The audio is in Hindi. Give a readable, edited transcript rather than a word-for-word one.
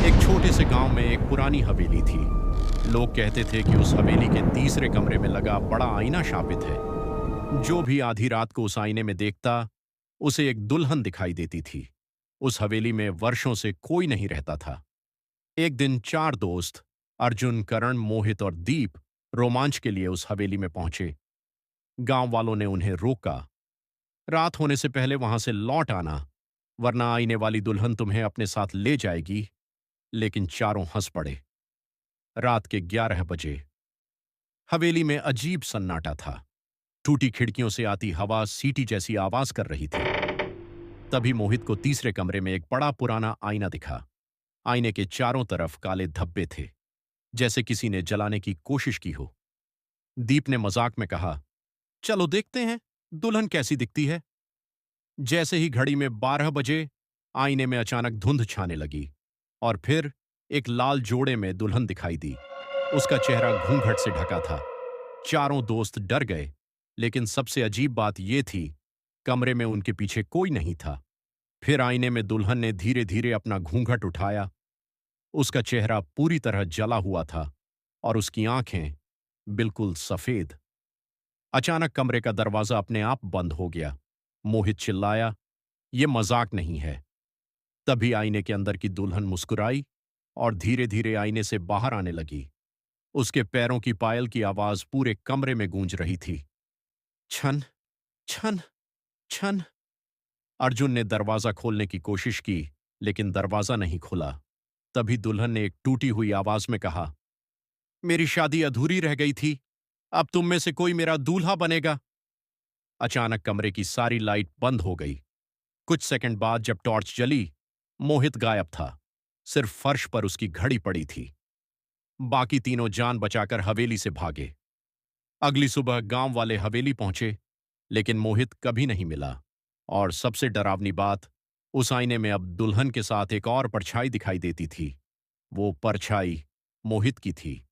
एक छोटे से गांव में एक पुरानी हवेली थी। लोग कहते थे कि उस हवेली के तीसरे कमरे में लगा बड़ा आईना शापित है। जो भी आधी रात को उस आईने में देखता, उसे एक दुल्हन दिखाई देती थी। उस हवेली में वर्षों से कोई नहीं रहता था। एक दिन चार दोस्त, अर्जुन, करण, मोहित और दीप, रोमांच के लिए उस हवेली में पहुंचे। गांव वालों ने उन्हें रोका, रात होने से पहले वहां से लौट आना, वरना आईने वाली दुल्हन तुम्हें अपने साथ ले जाएगी। लेकिन चारों हंस पड़े। रात के 11 बजे हवेली में अजीब सन्नाटा था। टूटी खिड़कियों से आती हवा सीटी जैसी आवाज कर रही थी। तभी मोहित को तीसरे कमरे में एक बड़ा पुराना आईना दिखा। आईने के चारों तरफ काले धब्बे थे, जैसे किसी ने जलाने की कोशिश की हो। दीप ने मजाक में कहा, चलो देखते हैं दुल्हन कैसी दिखती है। जैसे ही घड़ी में 12 बजे, आईने में अचानक धुंध छाने लगी और फिर एक लाल जोड़े में दुल्हन दिखाई दी। उसका चेहरा घूंघट से ढका था। चारों दोस्त डर गए, लेकिन सबसे अजीब बात यह थी, कमरे में उनके पीछे कोई नहीं था। फिर आईने में दुल्हन ने धीरे धीरे अपना घूंघट उठाया। उसका चेहरा पूरी तरह जला हुआ था और उसकी आंखें बिल्कुल सफेद। अचानक कमरे का दरवाजा अपने आप बंद हो गया। मोहित चिल्लाया, यह मजाक नहीं है। तभी आईने के अंदर की दुल्हन मुस्कुराई और धीरे धीरे आईने से बाहर आने लगी। उसके पैरों की पायल की आवाज पूरे कमरे में गूंज रही थी। छन, छन, छन। अर्जुन ने दरवाजा खोलने की कोशिश की, लेकिन दरवाजा नहीं खुला। तभी दुल्हन ने एक टूटी हुई आवाज में कहा, मेरी शादी अधूरी रह गई थी, अब तुम में से कोई मेरा दूल्हा बनेगा। अचानक कमरे की सारी लाइट बंद हो गई। कुछ सेकंड बाद जब टॉर्च जली, मोहित गायब था। सिर्फ फर्श पर उसकी घड़ी पड़ी थी। बाकी तीनों जान बचाकर हवेली से भागे। अगली सुबह गांव वाले हवेली पहुंचे, लेकिन मोहित कभी नहीं मिला। और सबसे डरावनी बात, उस आईने में अब दुल्हन के साथ एक और परछाई दिखाई देती थी। वो परछाई मोहित की थी।